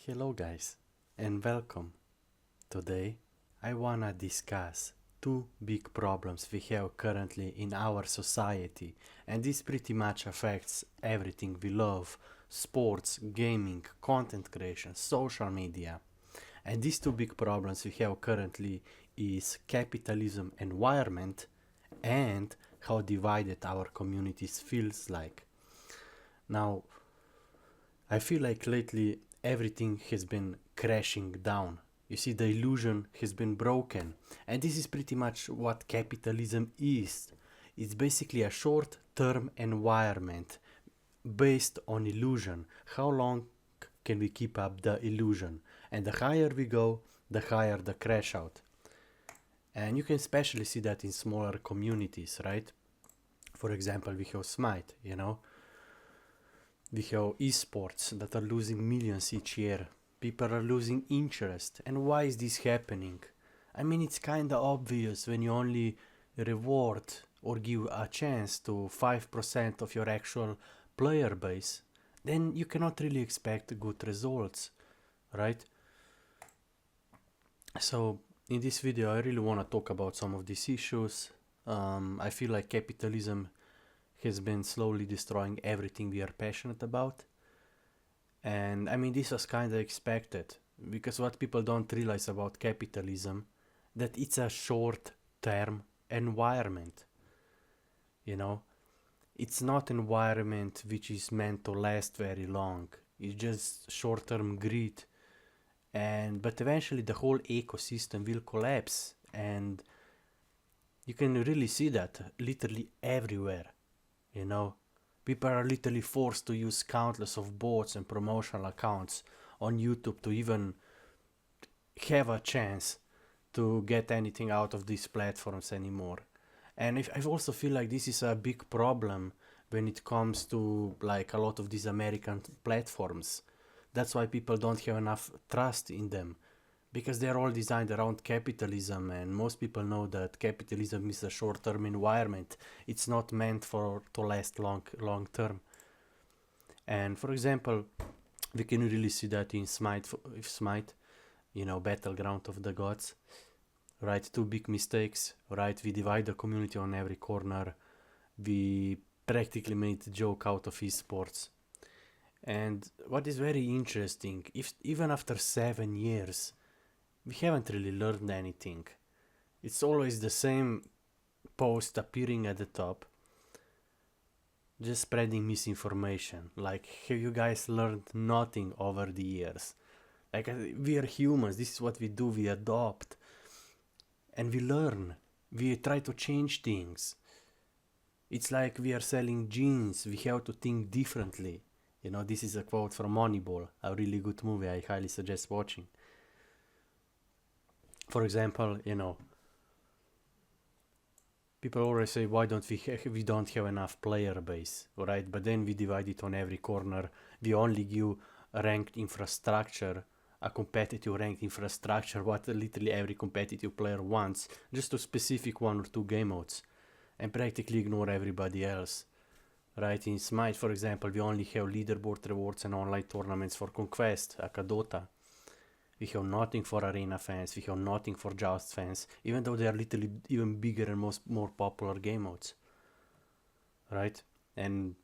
Hello, guys, and welcome. Today, I wanna discuss two big problems we have currently in our society, and this pretty much affects everything we love: sports, gaming, content creation, social media. And these two big problems we have currently is capitalism environment and how divided our communities feels like. Now, I feel like lately everything has been crashing down. You see, the illusion has been broken. And this is pretty much what capitalism is. It's basically a short term environment based on illusion. How long can we keep up the illusion? And the higher we go, the higher the crash out. And you can especially see that in smaller communities, right? For example, we have Smite, we have esports that are losing millions each year. People are losing interest. And why is this happening? I mean, it's kinda obvious when you only reward or give a chance to 5% of your actual player base, then you cannot really expect good results, right? So, in this video, I really want to talk about some of these issues. I feel like capitalism has been slowly destroying everything we are passionate about. And I mean, this was kind of expected because what people don't realize about capitalism, that it's a short-term environment. You know, it's not environment which is meant to last very long. It's just short-term greed, and but eventually the whole ecosystem will collapse, and you can really see that literally everywhere. You know, people are literally forced to use countless of bots and promotional accounts on YouTube to even have a chance to get anything out of these platforms anymore. And I also feel like this is a big problem when it comes to like a lot of these American platforms. That's why people don't have enough trust in them, because they're all designed around capitalism, and most people know that capitalism is a short-term environment. It's not meant for to last long term. And for example, we can really see that in Smite, Battleground of the Gods, right? Two big mistakes, right? We divide the community on every corner. We practically made a joke out of esports. And what is very interesting, if even after 7 years, we haven't really learned anything. It's always the same post appearing at the top, just spreading misinformation. Like, have you guys learned nothing over the years? Like, we are humans, this is what we do, we adopt. And we learn, we try to change things. It's like we are selling jeans, we have to think differently. This is a quote from Moneyball, a really good movie I highly suggest watching. For example, people always say, why don't we don't have enough player base, right? But then we divide it on every corner. We only give ranked infrastructure, a competitive ranked infrastructure, what literally every competitive player wants, just to specific one or two game modes, and practically ignore everybody else. Right? In Smite, for example, we only have leaderboard rewards and online tournaments for Conquest, like a Dota. We have nothing for arena fans, we have nothing for Joust fans, even though they are literally even bigger and more popular game modes. Right? And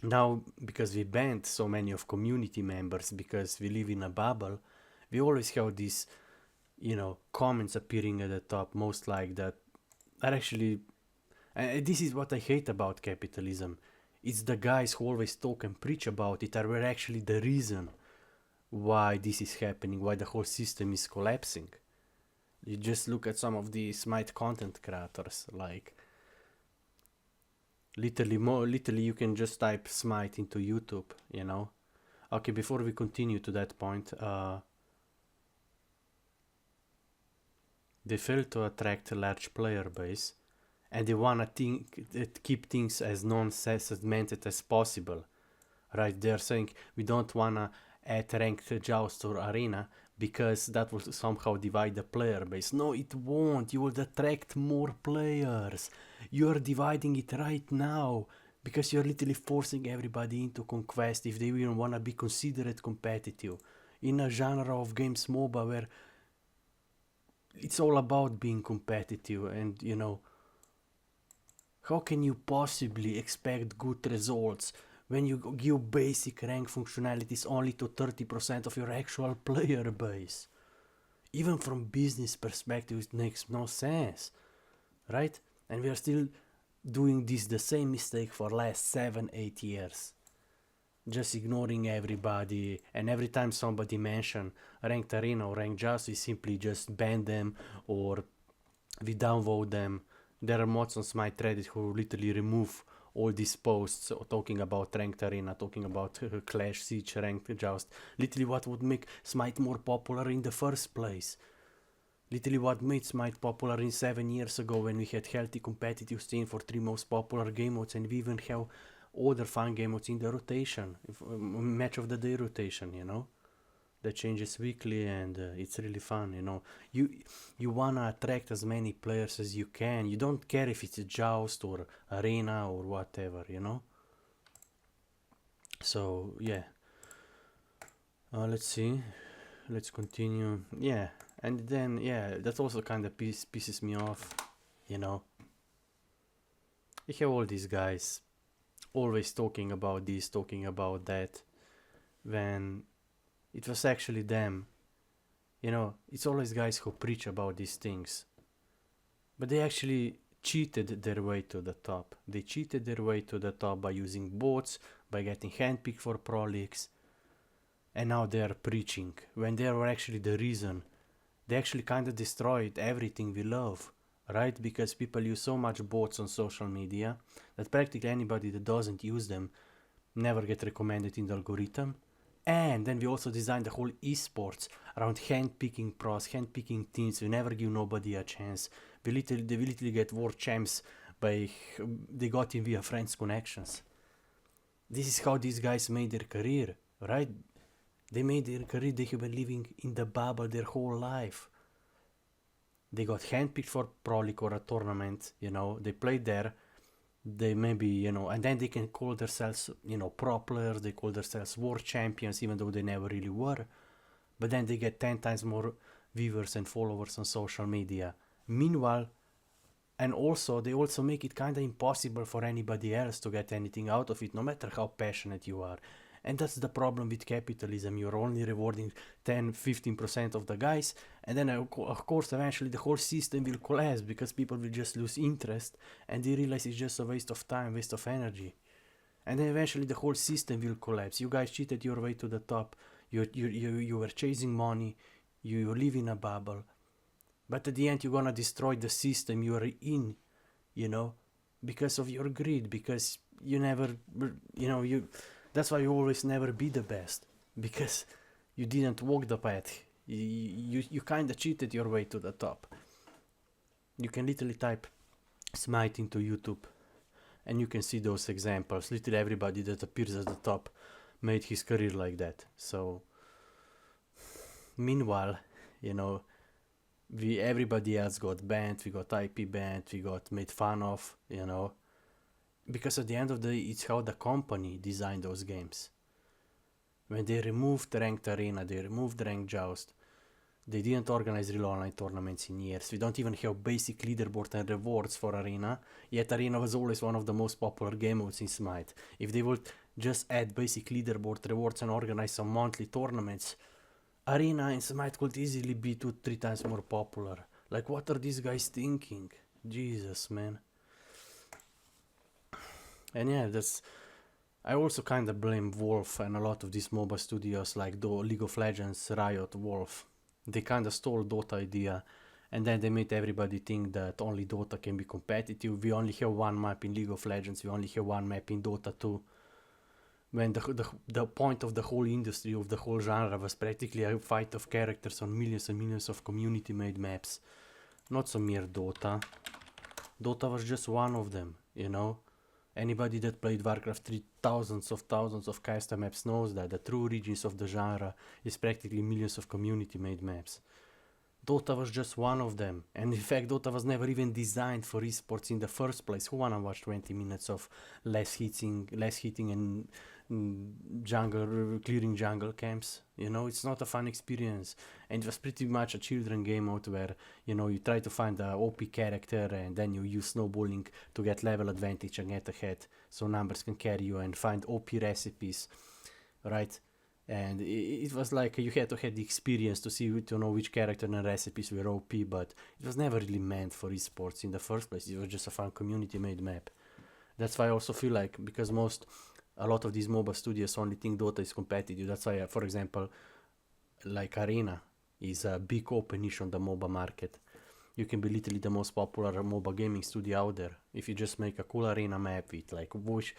now, because we banned so many of community members, because we live in a bubble, we always have these, comments appearing at the top, most like that are actually... this is what I hate about capitalism. It's the guys who always talk and preach about it are actually the reason why this is happening, why the whole system is collapsing. You just look at some of the Smite content creators, like literally you can just type Smite into YouTube, Okay, before we continue to that point, they fail to attract a large player base, and they wanna keep things as non-segmented as possible, right? They're saying we don't wanna add ranked joust or arena because that will somehow divide the player base. No, it won't. You will attract more players. You're dividing it right now because you're literally forcing everybody into Conquest if they even wanna be considered competitive. in a genre of games MOBA where it's all about being competitive, and how can you possibly expect good results when you give basic rank functionalities only to 30% of your actual player base? Even from business perspective, it makes no sense, right? And we are still doing the same mistake for last 7-8 years, just ignoring everybody, and every time somebody mention ranked arena or ranked just, we simply just ban them or we downvote them. There are mods on Smite Reddit who literally remove all these posts talking about ranked arena, talking about Clash, Siege, ranked joust. Literally what would make Smite more popular in the first place. Literally what made Smite popular in 7 years ago, when we had healthy competitive scene for 3 most popular game modes, and we even have other fun game modes in the rotation, match of the day rotation, that changes weekly, and it's really fun. You wanna attract as many players as you can. You don't care if it's a joust or arena or whatever. So yeah, let's see, let's continue. Yeah, and then that also kind of pisses me off. You have all these guys always talking about this, talking about that, when it was actually them. It's always guys who preach about these things, but they actually cheated their way to the top. They cheated their way to the top by using bots, by getting handpicked for pro leagues, and now they are preaching when they were actually the reason. They actually kind of destroyed everything we love, right? Because people use so much bots on social media that practically anybody that doesn't use them never get recommended in the algorithm. And then we also designed the whole esports around handpicking pros, handpicking teams. We never give nobody a chance. They literally get world champs they got in via friends connections. This is how these guys made their career, right? They made their career. They have been living in the bubble their whole life. They got handpicked for pro league or a tournament. They played there. They maybe, and then they can call themselves, pro players. They call themselves world champions, even though they never really were. But then they get 10 times more viewers and followers on social media. Meanwhile, and also they also make it kind of impossible for anybody else to get anything out of it, no matter how passionate you are. And that's the problem with capitalism. You're only rewarding 10-15% of the guys, and then of course eventually the whole system will collapse because people will just lose interest and they realize it's just a waste of time, waste of energy. And then eventually the whole system will collapse. You guys cheated your way to the top. You were chasing money. You live in a bubble. But at the end you're gonna destroy the system you are in, because of your greed, because you never, that's why you always never be the best, because you didn't walk the path. You kind of cheated your way to the top. You can literally type Smite into YouTube and you can see those examples. Literally everybody that appears at the top made his career like that. So meanwhile, everybody else got banned, we got IP banned, we got made fun of, because at the end of the day, it's how the company designed those games. When they removed ranked arena, they removed ranked joust, they didn't organize real online tournaments in years. We don't even have basic leaderboard and rewards for arena, yet arena was always one of the most popular game modes in Smite. If they would just add basic leaderboard rewards and organize some monthly tournaments, arena in Smite could easily be 2-3 times more popular. Like, what are these guys thinking? Jesus, man. And yeah, I also kind of blame Wolf and a lot of these MOBA studios like League of Legends, Riot, Wolf. They kind of stole Dota idea, and then they made everybody think that only Dota can be competitive. We only have one map in League of Legends, we only have one map in Dota 2. When the point of the whole industry, of the whole genre, was practically a fight of characters on millions and millions of community-made maps. Not so mere Dota. Dota was just one of them, Anybody that played Warcraft 3 thousands of custom maps knows that the true origins of the genre is practically millions of community-made maps. Dota was just one of them, and in fact Dota was never even designed for esports in the first place. Who wanna watch 20 minutes of less hitting and jungle clearing jungle camps. You know, it's not a fun experience, and it was pretty much a children game mode where, you know, you try to find a OP character and then you use snowballing to get level advantage and get ahead, so numbers can carry you, and find OP recipes, right? And it was like you had to have the experience to see, to know which character and recipes were OP, but it was never really meant for esports in the first place. It was just a fun community made map. That's why I also feel like, because a lot of these MOBA studios only think Dota is competitive. That's why, for example, like Arena is a big open niche on the MOBA market. You can be literally the most popular MOBA gaming studio out there if you just make a cool Arena map with like voice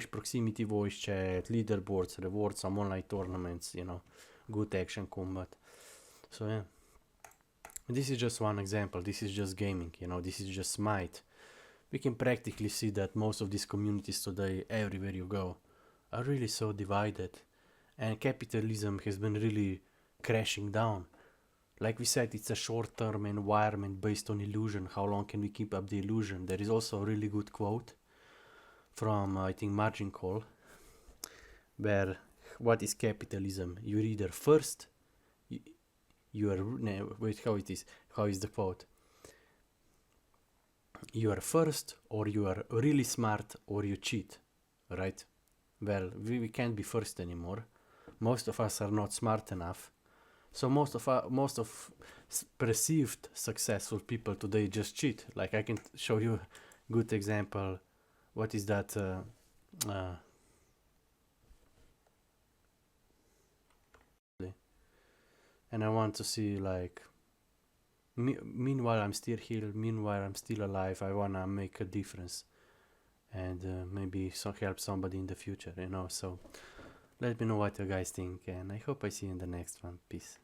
proximity, voice chat, leaderboards, rewards, some online tournaments, you know, good action combat. So yeah, this is just one example. This is just gaming, you know, this is just Smite. We can practically see that most of these communities today, everywhere you go, are really so divided, and capitalism has been really crashing down. Like we said, it's a short-term environment based on illusion. How long can we keep up the illusion? There is also a really good quote from, I think, Margin Call, where, what is capitalism? You're either first, you are, no, wait, how is the quote? You are first, or you are really smart, or you cheat, right? Well, we can't be first anymore. Most of us are not smart enough. So most of perceived successful people today just cheat. Like, I can show you a good example. What is that? And I want to see, like, meanwhile I'm still here, meanwhile I'm still alive, I wanna make a difference, and maybe help somebody in the future, you know. So let me know what you guys think, and I hope I see you in the next one. Peace.